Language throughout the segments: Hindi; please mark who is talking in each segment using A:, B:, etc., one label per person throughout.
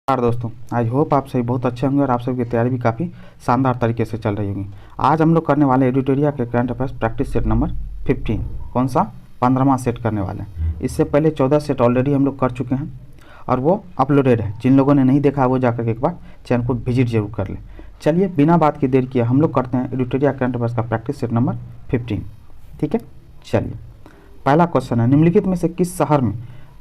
A: नमस्कार दोस्तों, आई होप आप सभी बहुत अच्छे होंगे और आप सभी की तैयारी भी काफ़ी शानदार तरीके से चल रही होगी। आज हम लोग करने वाले हैं एडिटोरिया के current affairs practice set number 15। कौन सा? 15वां सेट करने वाले हैं। इससे पहले 14 सेट ऑलरेडी हम लोग कर चुके हैं और वो अपलोडेड है। जिन लोगों ने नहीं देखा वो जाकर के एक बार चैनल को विजिट जरूर कर ले। चलिए बिना बात की देर किए हम लोग करते हैं एडिटोरिया करंट अफेयर्स का प्रैक्टिस सेट नंबर 15। ठीक है, चलिए पहला क्वेश्चन है, निम्नलिखित में से किस शहर में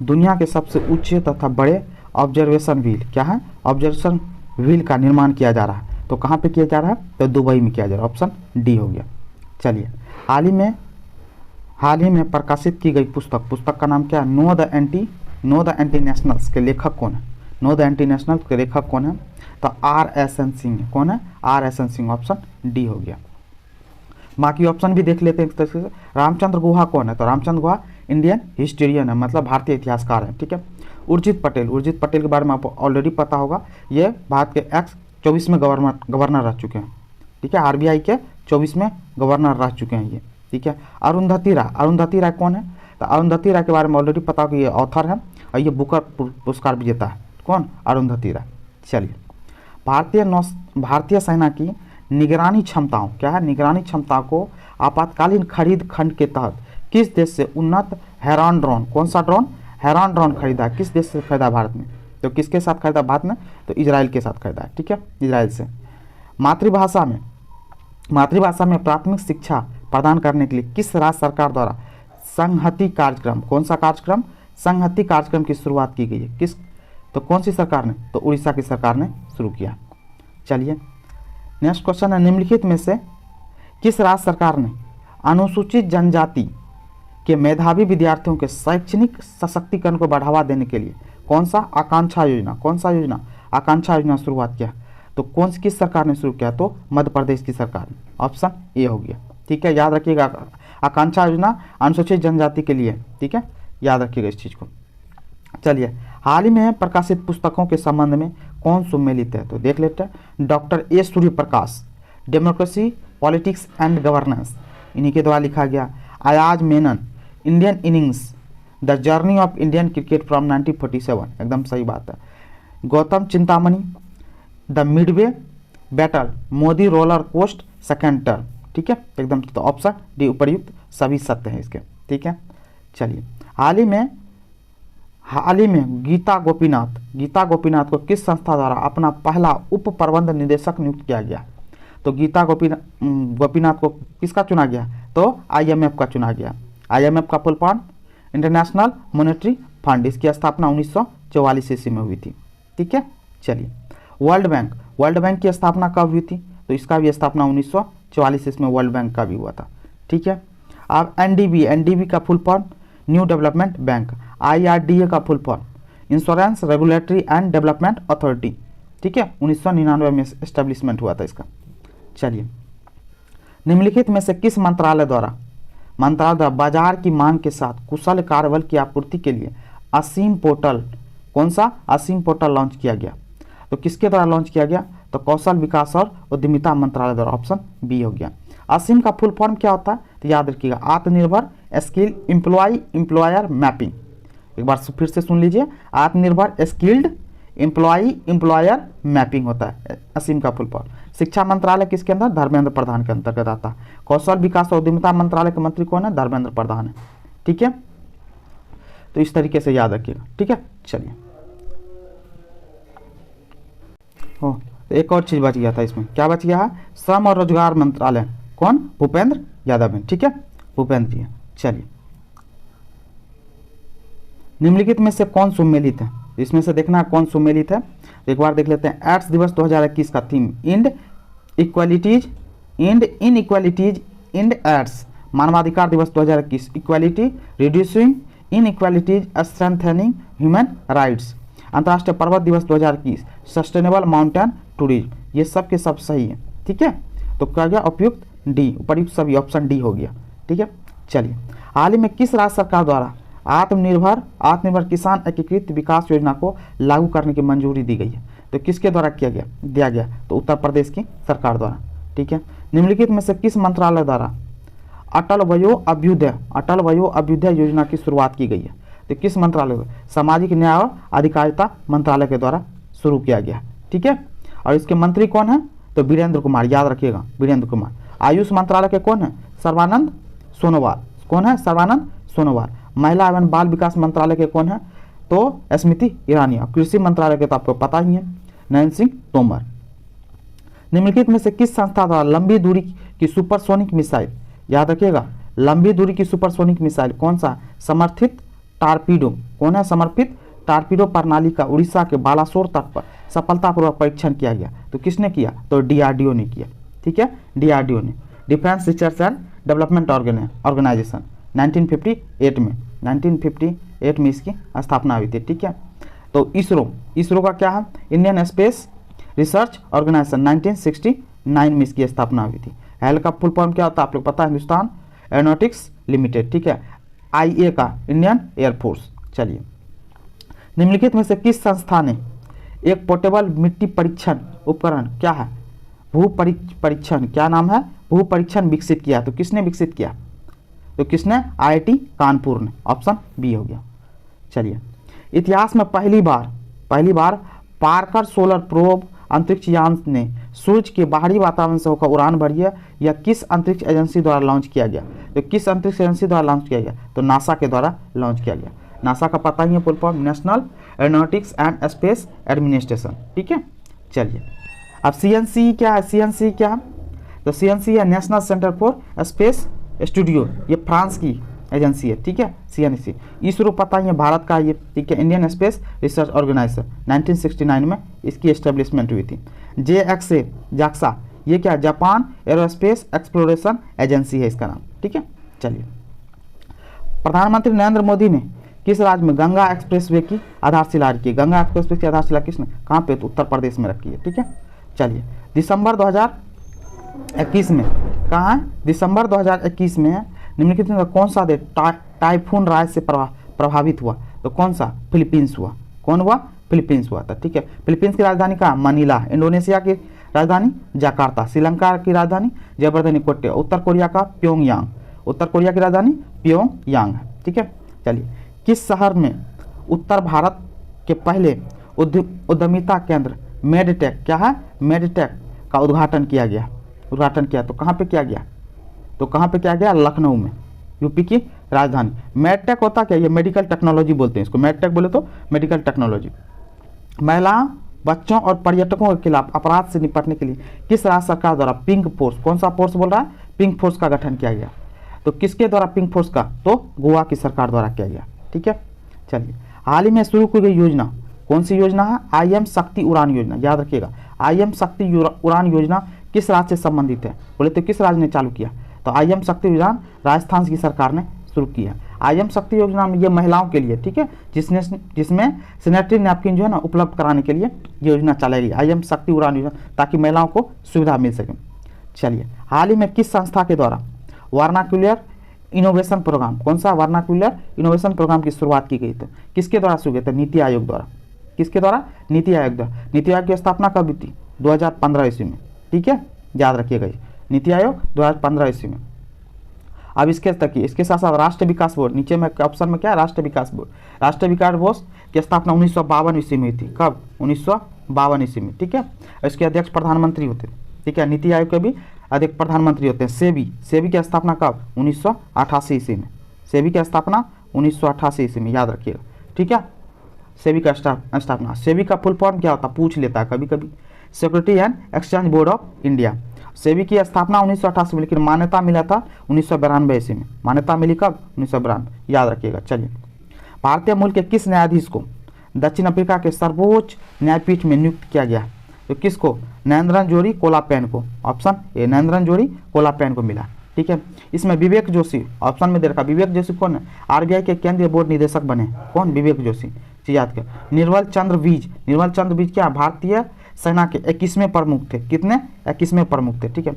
A: दुनिया के सबसे ऊंचे तथा बड़े ऑब्जर्वेशन व्हील, क्या है, ऑब्जर्वेशन व्हील का निर्माण किया जा रहा है? तो कहाँ पे किया जा रहा है? तो दुबई में किया जा रहा है। ऑप्शन डी हो गया। चलिए हाल ही में प्रकाशित की गई पुस्तक का नाम क्या है? नो द एंटी नेशनल्स के लेखक कौन है? नो द एंटी नेशनल्स के लेखक कौन है? तो R.S.N. सिंह। कौन है? R.S.N. सिंह। ऑप्शन डी हो गया। बाकी ऑप्शन भी देख लेते हैं इस तरीके से। रामचंद्र गुहा कौन है? तो रामचंद्र गुहा इंडियन हिस्टोरियन है, मतलब भारतीय इतिहासकार है। ठीक है। उर्जित पटेल के बारे में आपको ऑलरेडी पता होगा। ये भारत के एक्स-24वें गवर्नर रह चुके हैं। ठीक है, RBI के 24वें गवर्नर रह चुके हैं ये। ठीक है। अरुंधति राय कौन है? तो अरुंधति राय के बारे में ऑलरेडी पता होगा, ये ऑथर है और ये बुकर पुरस्कार विजेता है। कौन? अरुंधति राय। चलिए भारतीय सेना की निगरानी क्षमताओं, क्या है, निगरानी क्षमता को आपातकालीन खरीद खंड के तहत किस देश से उन्नत हेरॉन ड्रोन, कौन सा ड्रोन? हेरॉन ड्रोन खरीदा? किस देश से खरीदा? भारत में। तो किसके साथ खरीदा भारत में? तो इजराइल के साथ खरीदा है। ठीक है, इजराइल से। मातृभाषा में प्राथमिक शिक्षा प्रदान करने के लिए किस राज्य सरकार द्वारा संहति कार्यक्रम, कौन सा कार्यक्रम? संहति कार्यक्रम की शुरुआत की गई है? तो कौन सी सरकार ने? तो उड़ीसा की सरकार ने शुरू किया। चलिए नेक्स्ट क्वेश्चन है, निम्नलिखित में से किस राज्य सरकार ने अनुसूचित जनजाति के मेधावी विद्यार्थियों के शैक्षणिक सशक्तिकरण को बढ़ावा देने के लिए कौन सा आकांक्षा योजना शुरुआत किया? तो किस सरकार ने शुरू किया? तो मध्य प्रदेश की सरकार ने। ऑप्शन ए हो गया। ठीक है, याद रखिएगा, आकांक्षा योजना अनुसूचित जनजाति के लिए। ठीक है, याद रखिएगा इस चीज़ को। चलिए हाल ही में प्रकाशित पुस्तकों के संबंध में कौन सम्मिलित है? तो देख लेते हैं। Doctor A Suryaprakash, democracy, politics and governance, इन्हीं के द्वारा लिखा गया। Ayaz Menon, Indian innings, the journey of Indian cricket from 1947, एकदम सही बात है। Gautam Chintamani, the midway battle, Modi roller coaster second term. ठीक है, एकदम। तो ऑप्शन डी उपर्युक्त सभी सत्य हैं इसके। ठीक है, चलिए हाल ही में गीता गोपीनाथ को किस संस्था द्वारा अपना पहला उप प्रबंध निदेशक नियुक्त किया गया? तो गीता गोपीनाथ को किसका चुना गया? तो IMF का चुना गया। IMF का full form international monetary fund, इसकी स्थापना 1944 ईस्वी में हुई थी। ठीक है, चलिए वर्ल्ड बैंक की स्थापना कब हुई थी? तो इसका भी स्थापना 1944 ईस्वी में वर्ल्ड बैंक का भी हुआ था। ठीक है, अब NDB का full form new development bank. IRDA का full form insurance regulatory and development authority. ठीक है, 1999 में एस्टेब्लिशमेंट हुआ था इसका। चलिए निम्नलिखित में से किस मंत्रालय द्वारा बाजार की मांग के साथ कुशल कार्यबल की आपूर्ति के लिए असीम पोर्टल, कौन सा? असीम पोर्टल लॉन्च किया गया? तो किसके द्वारा लॉन्च किया गया? तो कौशल विकास और उद्यमिता मंत्रालय द्वारा। ऑप्शन बी हो गया। असीम का फुल फॉर्म क्या होता है? तो याद रखिएगा, आत्मनिर्भर स्किल एम्प्लॉयर मैपिंग। एक बार फिर से सुन लीजिए, आत्मनिर्भर स्किल्ड एम्प्लॉयर मैपिंग होता है असीम का फुल फॉर्म। शिक्षा मंत्रालय किसके अंदर? धर्मेंद्र प्रधान के अंतर्गत आता है। कौशल विकास और उद्यमिता मंत्रालय के मंत्री कौन है? धर्मेंद्र प्रधान है। ठीक है, तो इस तरीके से याद रखिएगा। ठीक है, चलिए तो एक और चीज बच गया था इसमें, क्या बच गया है? श्रम और रोजगार मंत्रालय, कौन? भूपेंद्र यादव है। ठीक है, भूपेंद्र जी है। चलिए निम्नलिखित में से कौन सम्मिलित है? इसमें से देखना कौन सम्मिलित है। एक बार देख लेते हैं। एड्स दिवस 2021 का theme end inequalities end AIDS. मानवाधिकार दिवस 2021 equality reducing inequalities strengthening human rights. अंतर्राष्ट्रीय पर्वत दिवस 2021 सस्टेनेबल माउंटेन टूरिज्म। ये सब के सब सही है। ठीक है, तो क्या गया? उपर्युक्त सभी, ऑप्शन डी हो गया। ठीक है, चलिए हाल ही में किस राज्य सरकार द्वारा आत्मनिर्भर किसान एकीकृत विकास योजना को लागू करने की मंजूरी दी गई है? तो किसके द्वारा दिया गया? तो उत्तर प्रदेश की सरकार द्वारा। ठीक है, निम्नलिखित में से किस मंत्रालय द्वारा अटल वयो अभ्युदय योजना की शुरुआत की गई है? तो किस मंत्रालय, सामाजिक न्याय और अधिकारिता मंत्रालय के द्वारा शुरू किया गया, ठीक है। और इसके मंत्री कौन है, तो वीरेंद्र कुमार, याद रखिएगा वीरेंद्र कुमार। आयुष मंत्रालय के कौन है, सर्बानंद सोनोवाल, कौन है, सर्बानंद सोनोवाल। महिला एवं बाल विकास मंत्रालय के कौन है, तो स्मृति ईरानी। और कृषि मंत्रालय के तो आपको पता ही है, नरेंद्र सिंह तोमर। निम्नलिखित में से किस संस्था द्वारा लंबी दूरी की सुपरसोनिक मिसाइल, याद रखिएगा लंबी दूरी की सुपरसोनिक मिसाइल कौन सा, समर्थित टारपीडो, कौन है, समर्पित टारपीडो प्रणाली का उड़ीसा के बालासोर तट पर सफलतापूर्वक परीक्षण किया गया, तो किसने किया, तो डीआरडीओ ने किया, ठीक है, डीआरडीओ ने, defence research and development organisation 1958 में इसकी स्थापना हुई थी, ठीक है। तो इसरो का क्या है, इंडियन स्पेस रिसर्च ऑर्गेनाइजेशन 1969 में इसकी स्थापना हुई थी। हेल का फुल फॉर्म क्या होता है आप लोग पता है, हिंदुस्तान एरोनॉटिक्स लिमिटेड, ठीक है। आईए का इंडियन एयरफोर्स। चलिए, निम्नलिखित में से किस संस्था ने एक पोर्टेबल मिट्टी परीक्षण उपकरण, क्या है, भू परीक्षण, क्या नाम है, भू परीक्षण विकसित किया, तो किसने विकसित किया, तो किसने, आईआईटी कानपुर ने, ऑप्शन बी हो गया। चलिए, इतिहास में पहली बार पार्कर सोलर प्रोब अंतरिक्ष यान ने सूर्य के बाहरी वातावरण से होकर उड़ान भरी है, यह किस अंतरिक्ष एजेंसी द्वारा लॉन्च किया गया, तो किस अंतरिक्ष एजेंसी द्वारा लॉन्च किया गया, तो नासा के द्वारा लॉन्च किया गया। नासा का पता ही है full form, national aeronautics and space administration, ठीक है। चलिए, अब सीएनसी क्या है, सीएनसी क्या है, तो सीएनसी है national centre for space studio, ये फ्रांस की एजेंसी है, ठीक है, सीएनसी। इसरो पता ही है भारत का ये, ठीक है, इंडियन स्पेस रिसर्च ऑर्गेनाइजेशन 1969 में इसकी एस्टेब्लिशमेंट हुई थी। जेएक्सए, जाक्सा, ये क्या, जापान एरोस्पेस एक्सप्लोरेशन एजेंसी है इसका नाम, ठीक है। चलिए, प्रधानमंत्री नरेंद्र मोदी ने किस राज्य में गंगा एक्सप्रेसवे की आधारशिला रखी है, गंगा एक्सप्रेसवे की आधारशिला किसने, कहाँ पे, तो उत्तर प्रदेश में रखी है, ठीक है। चलिए, दिसंबर 2021 में, कहाँ है, दिसंबर 2021 में निम्नलिखित में कौन सा देश टाइफून राज से प्रभावित हुआ, तो कौन सा, फिलीपींस हुआ, कौन हुआ, फिलीपींस हुआ था, ठीक है। फिलीपींस की राजधानी कहाँ, मनीला। इंडोनेशिया की राजधानी जकार्ता। श्रीलंका की राजधानी जयवर्धनी कोट्टे। उत्तर कोरिया का प्योंगयांग, उत्तर कोरिया की राजधानी प्योंगयांग है, ठीक है। चलिए, किस शहर में उत्तर भारत के पहले उद्यमिता केंद्र मेडटेक, क्या है, मेडटेक का उद्घाटन किया, तो कहाँ पे किया गया, तो कहाँ पे किया गया, लखनऊ में, यूपी की राजधानी। मेडटेक होता क्या, ये मेडिकल टेक्नोलॉजी बोलते हैं इसको, मेडटेक बोले तो मेडिकल टेक्नोलॉजी। महिलाओं, बच्चों और पर्यटकों के खिलाफ अपराध से निपटने के लिए किस राज्य सरकार द्वारा पिंक फोर्स, कौन सा फोर्स बोल रहा है, पिंक फोर्स का गठन किया गया, तो किसके द्वारा पिंक फोर्स का, तो गोवा की सरकार द्वारा किया गया, ठीक है। चलिए, हाल ही में शुरू की गई योजना, कौन सी योजना है, आईएम शक्ति उड़ान योजना, याद रखिएगा आईएम शक्ति उड़ान योजना किस राज्य से संबंधित है, बोले तो किस राज्य ने चालू किया, तो आईएम शक्ति उड़ान राजस्थान की सरकार ने शुरू किया। आईएम शक्ति योजना में ये महिलाओं के लिए, ठीक है, जिसमें सैनिटरी नैपकिन जो है ना उपलब्ध कराने के लिए योजना चलाई गई, आईएम शक्ति उड़ान योजना, ताकि महिलाओं को सुविधा मिल सके। चलिए, हाल ही में किस संस्था के द्वारा वर्नाक्यूलर इनोवेशन प्रोग्राम, कौन सा, वर्नाक्यूलर इनोवेशन प्रोग्राम की शुरुआत की गई, तो किसके द्वारा शुरू किया था, नीति आयोग द्वारा, किसके द्वारा, नीति आयोग द्वारा। नीति आयोग की स्थापना कब हुई थी, 2015 ईस्वी में, ठीक है, याद रखिएगा, नीति आयोग 2015 ईस्वी में। अब इसके साथ साथ राष्ट्रीय विकास बोर्ड, नीचे में ऑप्शन में क्या है, राष्ट्रीय विकास बोर्ड, राष्ट्रीय विकास बोर्ड की स्थापना 1952 ईस्वी में हुई थी, कब, 1952 ईस्वी में, ठीक है। इसके अध्यक्ष प्रधानमंत्री होते हैं, ठीक है, नीति आयोग के भी अध्यक्ष प्रधानमंत्री होते हैं। सेबी की स्थापना कब, 1988 ईस्वी में, सेबी की स्थापना 1988 ईस्वी में, याद रखिएगा, ठीक है। सेबी का स्थापना, सेबी का फुल फॉर्म क्या होता है, पूछ लेता है कभी कभी, security and exchange board of India. SEBI की स्थापना 1988 में, लेकिन मान्यता मिला था 1992 ईस्वी में, मान्यता मिली कब, 1992, याद रखिएगा। चलिए, भारतीय मूल के किस न्यायाधीश को दक्षिण अफ्रीका के सर्वोच्च न्यायपीठ में नियुक्त किया गया, तो किसको, नरेंद्रन जोड़ी कोलापेन को, ऑप्शन ए नरेंद्रन जोड़ी कोलापेन को मिला, ठीक है। इसमें विवेक जोशी, ऑप्शन में दे रखा, विवेक जोशी कौन है, आरबीआई के केंद्रीय बोर्ड निदेशक बने, कौन, विवेक जोशी, याद कर। निर्मल चंद्र बीज क्या, भारतीय सेना के 21वें प्रमुख थे, कितने, 21वें प्रमुख थे, ठीक है।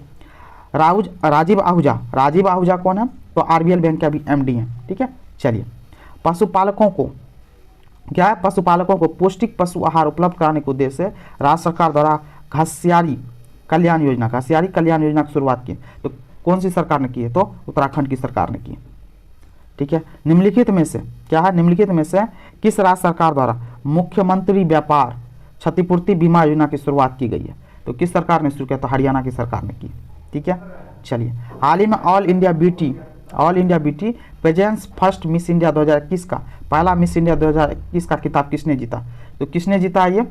A: राजीव आहूजा कौन है, तो आरबीएल बैंक के अभी एमडी हैं, ठीक है। चलिए, पशुपालकों को क्या है, पशुपालकों को पौष्टिक पशु आहार उपलब्ध कराने के उद्देश्य से राज्य सरकार द्वारा घसियारी कल्याण योजना की शुरुआत की, तो कौन सी सरकार ने की है, तो उत्तराखंड की सरकार ने की, ठीक है। निम्नलिखित में से क्या है, निम्नलिखित में से किस राज्य सरकार द्वारा मुख्यमंत्री व्यापार क्षतिपूर्ति बीमा योजना की शुरुआत की गई है? तो किस सरकार ने शुरू किया? तो हरियाणा की सरकार ने की। ठीक है, चलिए। हाल ही में all India beauty pageants first miss India 2021 का पहला मिस इंडिया 2021 का खिताब किसने जीता? तो किसने जीता ये?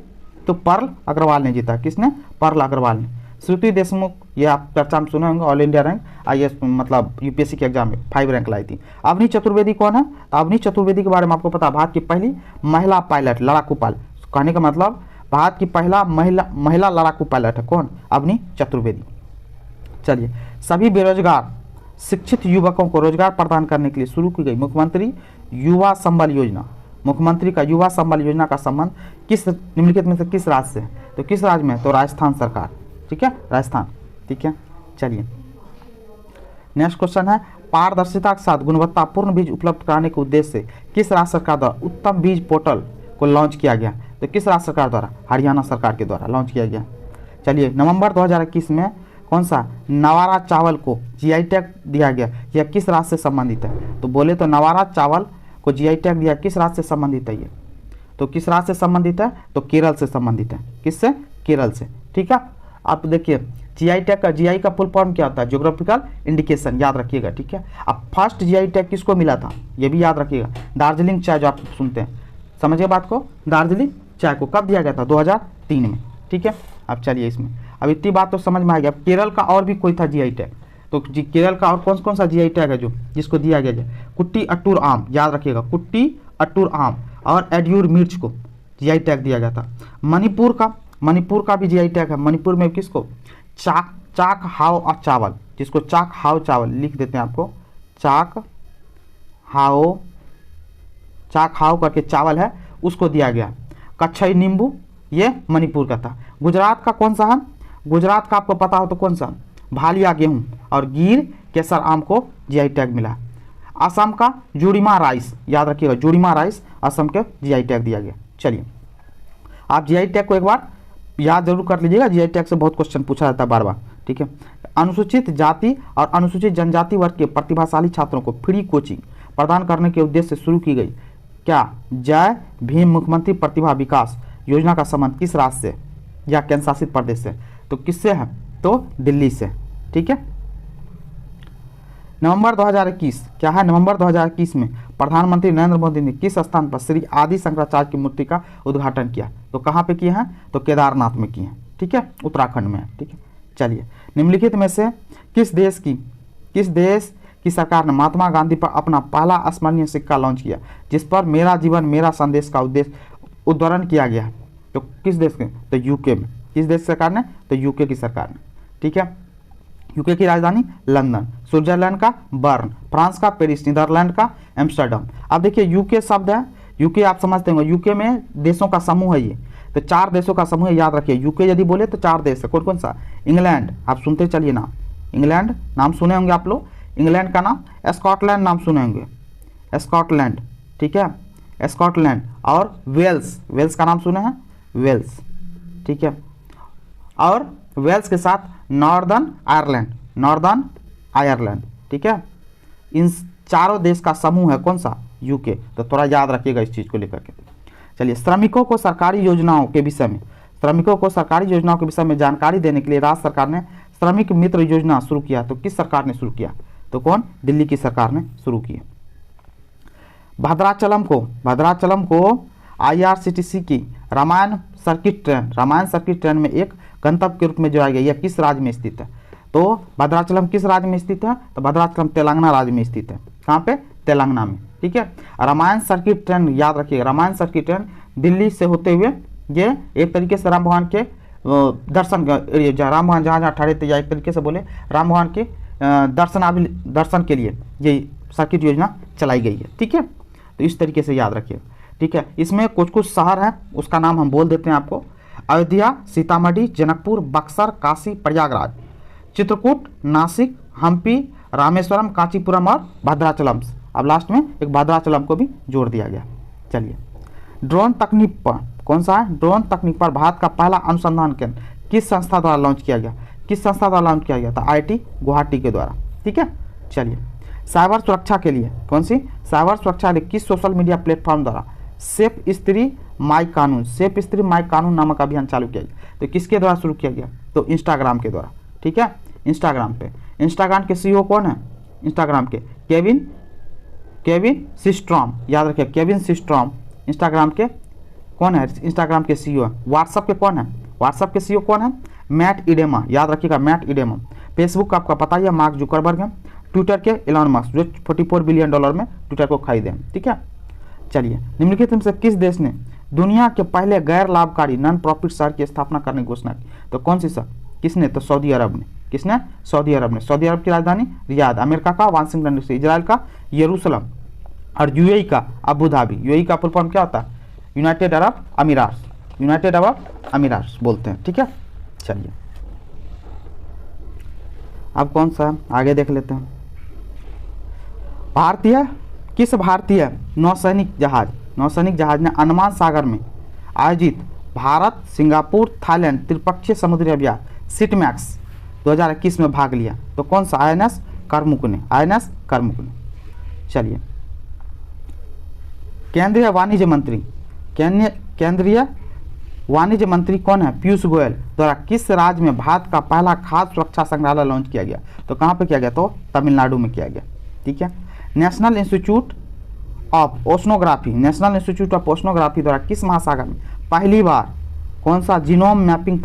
A: तो पर्ल अग्रवाल ने जीता। किसने? पर्ल अग्रवाल ने। श्रुति देशमुख, ये आप चर्चा में सुने होंगे, ऑल इंडिया रैंक IAS मतलब यूपीएससी के एग्जाम में 5 रैंक लाई थी। अवनी चतुर्वेदी कौन है? तो अवनी चतुर्वेदी के बारे में आपको पता, भारत की पहली महिला पायलट, लड़ाकू पायलट। कहने का मतलब भारत की पहला महिला लड़ाकू पायलट है कौन? अवनी चतुर्वेदी। चलिए, सभी बेरोजगार शिक्षित युवकों को रोजगार प्रदान करने के लिए शुरू की गई मुख्यमंत्री युवा संबल योजना। मुख्यमंत्री का युवा संबल योजना का संबंध किस निम्नलिखित में से किस राज्य से है? तो किस राज्य में? तो राजस्थान सरकार। ठीक है, राजस्थान। ठीक है, चलिए। नेक्स्ट क्वेश्चन है, पारदर्शिता के साथ गुणवत्तापूर्ण बीज उपलब्ध कराने के उद्देश्य से किस राज्य सरकार द्वारा उत्तम बीज पोर्टल को लॉन्च किया गया? तो किस राज्य सरकार द्वारा? हरियाणा सरकार के द्वारा लॉन्च किया गया। चलिए, नवंबर 2021 में कौन सा नवारा चावल को GI टैग दिया गया? यह किस राज्य से संबंधित है? तो बोले तो नवारा चावल को GI टैग दिया किस राज्य से संबंधित है ये? तो किस राज्य से संबंधित है? तो केरल से संबंधित है। किससे? केरल से। ठीक है, आप देखिए GI टैग का, GI का फुल फॉर्म क्या होता है? ज्योग्राफिकल इंडिकेशन, याद रखिएगा। ठीक है, अब फर्स्ट GI टैग किसको मिला था? ये भी याद रखिएगा, दार्जिलिंग चाय जो आप सुनते हैं, समझिए बात को, दार्जिलिंग चाय को कब दिया गया था? 2003 में। ठीक है, अब चलिए इसमें अब इतनी बात तो समझ में आ गया। अब केरल का और भी कोई था GI टैग, तो केरल का और कौन सा GI टैग है जो जिसको दिया गया है? कुट्टी अट्टूर आम, याद रखिएगा, कुट्टी अट्टूर आम और एड्यूर मिर्च को GI टैग दिया गया था। मणिपुर का भी GI टैग है। मणिपुर में किसको? चाक हाव और चावल, जिसको चाक हाव चावल लिख देते हैं आपको, चाक हाव करके चावल है, उसको दिया गया। कच्छई नींबू, ये मणिपुर का था। गुजरात का कौन सा है? गुजरात का आपको पता हो तो कौन सा? भालिया गेहूं और गिर केसर आम को GI टैग मिला। असम का जुड़ीमा राइस, याद रखिएगा, जुड़ीमा राइस असम के GI टैग दिया गया। चलिए, आप GI टैग को एक बार याद जरूर कर लीजिएगा, GI टैग से बहुत क्वेश्चन पूछा जाता है बार बार। ठीक है, अनुसूचित जाति और अनुसूचित जनजाति वर्ग के प्रतिभाशाली छात्रों को फ्री कोचिंग प्रदान करने के उद्देश्य से शुरू की गई क्या जय भीम मुख्यमंत्री प्रतिभा विकास योजना का संबंध किस राज्य से या केंद्र शासित प्रदेश से? तो किससे है? तो दिल्ली से। ठीक है, नवंबर 2021 क्या है? नवंबर 2021 में प्रधानमंत्री नरेंद्र मोदी ने किस स्थान पर श्री आदि शंकराचार्य की मूर्ति का उद्घाटन किया? तो कहाँ पे किए हैं? तो केदारनाथ में किए हैं। ठीक है, उत्तराखंड में है। ठीक है, चलिए, निम्नलिखित में से किस देश की सरकार ने महात्मा गांधी पर अपना पहला स्मरणीय सिक्का लॉन्च किया जिस पर मेरा जीवन मेरा संदेश का उद्धरण किया गया है? तो किस देश के? तो यूके में। किस देश सरकार ने? तो यूके की सरकार ने। ठीक है, यूके की राजधानी लंदन, स्विट्जरलैंड का बर्न, फ्रांस का पेरिस, नीदरलैंड का एम्स्टर्डम। अब देखिए यूके शब्द है, यूके आप समझते होंगे, यूके में देशों का समूह है ये, तो 4 देशों का समूह है, याद रखिए। यूके यदि बोले तो 4 देश है, कौन कौन सा? इंग्लैंड, आप सुनते चलिए नाम, इंग्लैंड नाम सुने होंगे आप लोग, इंग्लैंड का नाम, स्कॉटलैंड नाम सुने होंगे, स्कॉटलैंड। ठीक है, स्कॉटलैंड और वेल्स का नाम सुने हैं, वेल्स। ठीक है, और वेल्स के साथ नॉर्दर्न आयरलैंड। ठीक है, इन 4 देश का समूह है कौन सा? यूके। तो थोड़ा याद रखिएगा इस चीज को लेकर के। चलिए, श्रमिकों को सरकारी योजनाओं के विषय में जानकारी देने के लिए राज्य सरकार ने श्रमिक मित्र योजना शुरू किया। तो किस सरकार ने शुरू किया? तो कौन? दिल्ली की सरकार ने शुरू किया। भद्राचलम को IRCTC की रामायण सर्किट ट्रेन में एक गंतव्य के रूप में जोड़ा गया। यह किस राज्य में स्थित है? तो भद्राचलम किस राज्य में स्थित है? तो भद्राचलम तेलंगाना राज्य में स्थित है। कहाँ पे? तेलंगाना में। ठीक है, रामायण सर्किट ट्रेन याद रखिएगा, रामायण सर्किट ट्रेन दिल्ली से होते हुए ये एक तरीके से राम भगवान के दर्शन, राम भगवान जहाँ ठहरे थे, या एक तरीके से बोले राम भगवान के दर्शन के लिए ये सर्किट योजना चलाई गई है। ठीक है, तो इस तरीके से याद रखिए। ठीक है, इसमें कुछ शहर हैं, उसका नाम हम बोल देते हैं आपको। अयोध्या, सीतामढ़ी, जनकपुर, बक्सर, काशी, प्रयागराज, चित्रकूट, नासिक, हम्पी, रामेश्वरम, कांचीपुरम और भद्राचलम। अब लास्ट में एक भद्राचलम को भी जोड़ दिया गया। चलिए, ड्रोन तकनीक पर कौन सा है? ड्रोन तकनीक पर भारत का पहला अनुसंधान केंद्र किस संस्था द्वारा लॉन्च किया गया? था IIT गुवाहाटी के द्वारा। ठीक है, चलिए, साइबर सुरक्षा के लिए कौन सी? साइबर सुरक्षा के लिए किस सोशल मीडिया प्लेटफॉर्म द्वारा सेफ स्त्री माई कानून, सेफ स्त्री माई कानून नामक अभियान चालू किया गया। तो किसके द्वारा शुरू किया गया? तो इंस्टाग्राम के द्वारा, ठीक है, इंस्टाग्राम पे। इंस्टाग्राम के सीईओ कौन है? इंस्टाग्राम के केविन सिस्ट्रॉम, याद रखिए केविन सिस्ट्रॉम इंस्टाग्राम के कौन है? इंस्टाग्राम के सीईओ है। व्हाट्सएप के कौन है? व्हाट्सएप के सीईओ कौन है? मैट इडेमा, याद रखिएगा मैट इडेमा। फेसबुक का आपका पता ही है मार्क जुकरबर्ग है। ट्विटर के एलन मस्क जो $44 बिलियन में ट्विटर को खरीदे, ठीक है। चलिए, निम्नलिखित में से किस देश ने दुनिया के पहले गैर लाभकारी नॉन प्रॉफिट शहर की स्थापना करने की घोषणा की? तो कौन सी शहर? किसने? तो सऊदी अरब ने। किसने? सऊदी अरब ने। सऊदी अरब की राजधानी रियाद, अमेरिका का वाशिंगटन डीसी, इजराइल का यरूशलेम और यूएई का अबू धाबी। यूएई का फुल फॉर्म क्या होता है? यूनाइटेड अरब अमीरात, यूनाइटेड अरब अमीरात बोलते हैं, ठीक है। चलिए, अब कौन सा आगे देख लेते हैं। किस भारतीय नौसैनिक जहाज ने अंडमान सागर में आयोजित भारत सिंगापुर थाईलैंड त्रिपक्षीय समुद्री अभियान सिटमैक्स 2021 में भाग लिया? तो कौन सा? INS करमुकने, INS करमुकने। चलिए, केंद्रीय वाणिज्य मंत्री कौन है? पीयूष गोयल द्वारा किस राज्य में भारत का पहला खाद्य सुरक्षा संग्रहालय लॉन्च किया गया? तो कहाँ पे किया गया? तो तमिलनाडु में किया गया, ठीक है। नेशनल इंस्टीट्यूट ऑफ ओशनोग्राफी द्वारा किस महासागर में पहली बार कौन सा जीनोम मैपिंग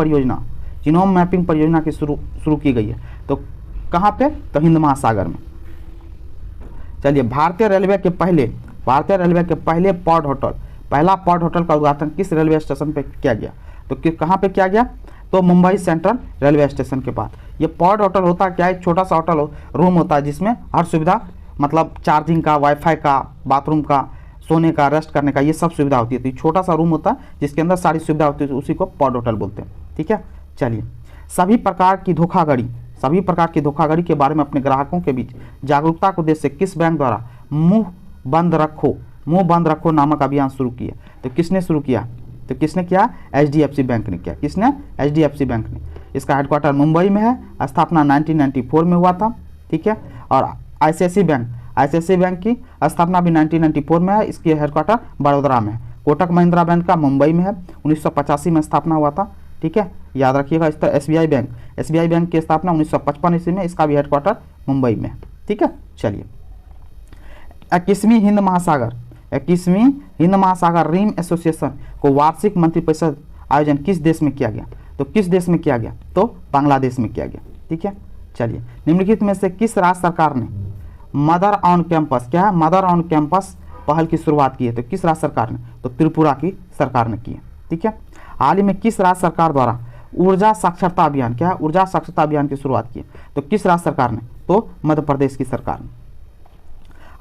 A: परियोजना की शुरू की गई है? तो कहाँ पे? तो हिंद महासागर में। चलिए, भारतीय रेलवे के पहले पहला पॉड होटल का उद्घाटन किस रेलवे स्टेशन पे किया गया? तो कहाँ पे किया गया? तो मुंबई सेंट्रल रेलवे स्टेशन के पास। ये पॉड होटल होता क्या है? छोटा सा होटल रूम होता है जिसमें हर सुविधा, मतलब चार्जिंग का, वाईफाई का, बाथरूम का, सोने का, रेस्ट करने का, ये सब सुविधा होती है। तो छोटा सा रूम होता है जिसके अंदर सारी सुविधा होती है, उसी को पॉड होटल बोलते हैं, ठीक है। चलिए, सभी प्रकार की धोखाधड़ी के बारे में अपने ग्राहकों के बीच जागरूकता को उद्देश्य से किस बैंक द्वारा मुंह बंद रखो नामक अभियान शुरू किया? तो किसने शुरू किया? तो किसने किया? HDFC बैंक ने किया। किसने? HDFC बैंक ने। इसका हेडक्वार्टर मुंबई में है, स्थापना 1994 में हुआ था, ठीक है। और ICICI बैंक की स्थापना भी 1994 में है, इसकी हेडक्वार्टर बड़ोदरा में है। कोटक महिंद्रा बैंक का मुंबई में है, 1985 में स्थापना हुआ था, ठीक है, याद रखिएगा। इस तरह SBI बैंक की स्थापना 1955 ईस्वी में, इसका भी हेडक्वार्टर मुंबई में है, ठीक है। चलिए, 21वीं हिंद महासागर रिम एसोसिएशन को वार्षिक मंत्रिपरिषद आयोजन किस देश में किया गया? तो किस देश में किया गया? तो बांग्लादेश में किया गया, ठीक है। चलिए, निम्नलिखित में से किस राज्य सरकार ने मदर ऑन कैंपस पहल की शुरुआत की है? तो किस राज्य सरकार ने? तो त्रिपुरा की सरकार ने की है, ठीक है। हाल ही में किस राज्य सरकार द्वारा ऊर्जा साक्षरता अभियान की शुरुआत की है? तो किस राज्य सरकार ने? तो मध्य प्रदेश की सरकार ने।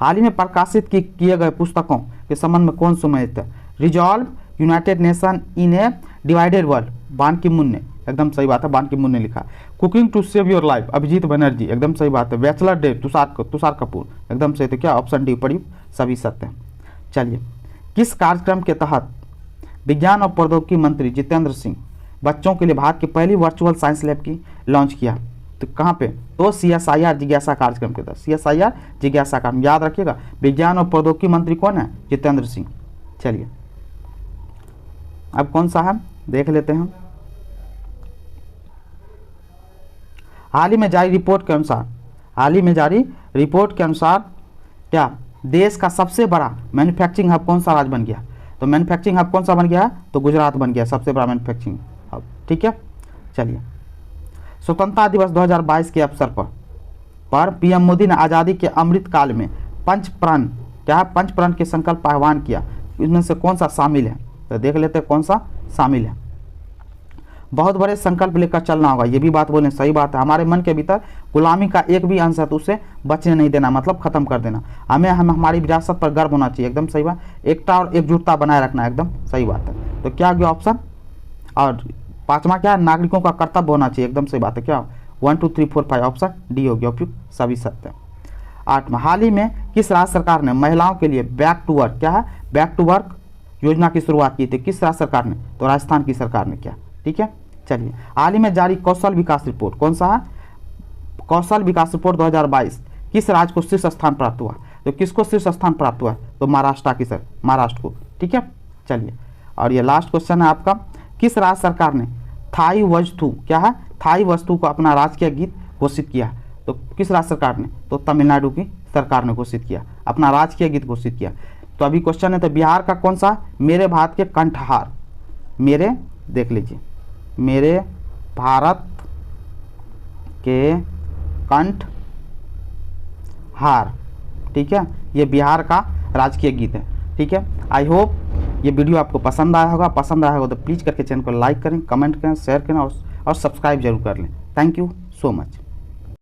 A: हाल ही में प्रकाशित किए गए पुस्तकों के संबंध में कौन सम्मानित है? Resolve United nation in A divided world, बान की मून ने, एकदम सही बात है, बान की मून ने लिखा। Cooking to save your life, Abhijit Banerjee, एकदम सही बात है। बैचलर डे, तुषार कपूर, एकदम सही। तो क्या ऑप्शन डी पड़ी सभी सत्य हैं। चलिए, किस कार्यक्रम के तहत विज्ञान और प्रौद्योगिकी मंत्री जितेंद्र सिंह बच्चों के लिए भारत की पहली वर्चुअल साइंस लैब की लॉन्च किया? तो कहाँ पे? तो CSIR जिज्ञासा कार्यक्रम के तहत, CSIR जिज्ञासा कार्यक्रम, याद रखिएगा। विज्ञान और प्रौद्योगिकी मंत्री कौन है? जितेंद्र सिंह। चलिए, अब कौन सा है देख लेते हैं। हाल ही में जारी रिपोर्ट के अनुसार क्या देश का सबसे बड़ा मैन्युफैक्चरिंग हब कौन सा राज्य बन गया? तो मैन्युफैक्चरिंग हब कौन सा बन गया? तो गुजरात बन गया सबसे बड़ा मैन्युफैक्चरिंग हब, ठीक है। चलिए, स्वतंत्रता दिवस 2022 के अवसर पर PM मोदी ने आज़ादी के अमृत काल में पंचप्रण के संकल्प का आह्वान किया, इसमें से कौन सा शामिल है? तो देख लेते हैं कौन सा शामिल है। बहुत बड़े संकल्प लेकर चलना होगा, ये भी बात बोलें, सही बात है। हमारे मन के भीतर गुलामी का एक भी अंश है तो उसे बचने नहीं देना, मतलब खत्म कर देना। हमें हमारी विरासत पर गर्व होना चाहिए, एकदम सही बात। एकता और एकजुटता बनाए रखना, एकदम सही बात है। तो क्या गया ऑप्शन? और पांचवा क्या? नागरिकों का कर्तव्य होना चाहिए, एकदम सही बात है। क्या 1 2 3 4 5 ऑप्शन डी हो गया, उपयुक्त सभी सत्य। 8वां, हाल ही में किस राज्य सरकार ने महिलाओं के लिए बैक टू वर्क, क्या है? बैक टू वर्क योजना की शुरुआत की थी? किस राज्य सरकार ने? तो राजस्थान की सरकार ने किया, ठीक है। चलिए, हाल ही में जारी कौशल विकास रिपोर्ट, कौन सा है? कौशल विकास रिपोर्ट 2022 किस राज्य को शीर्ष स्थान प्राप्त हुआ? तो किसको शीर्ष स्थान प्राप्त हुआ? तो महाराष्ट्र को, ठीक है, चलिए। और ये लास्ट क्वेश्चन है आपका, किस राज्य सरकार ने थाई वस्तु, क्या है, थाई वस्तु को अपना राजकीय गीत घोषित किया? तो किस राज्य सरकार ने? तो तमिलनाडु की सरकार ने घोषित किया, अपना राजकीय गीत घोषित किया। तो अभी क्वेश्चन है, तो बिहार का कौन सा? मेरे भारत के कंठहार, मेरे, देख लीजिए, मेरे भारत के कंठ हार, ठीक है, ये बिहार का राजकीय गीत है। ठीक है, आई होप ये वीडियो आपको पसंद आया होगा। पसंद आया होगा तो प्लीज़ करके चैनल को लाइक करें, कमेंट करें, शेयर करें और सब्सक्राइब जरूर कर लें। Thank you so much.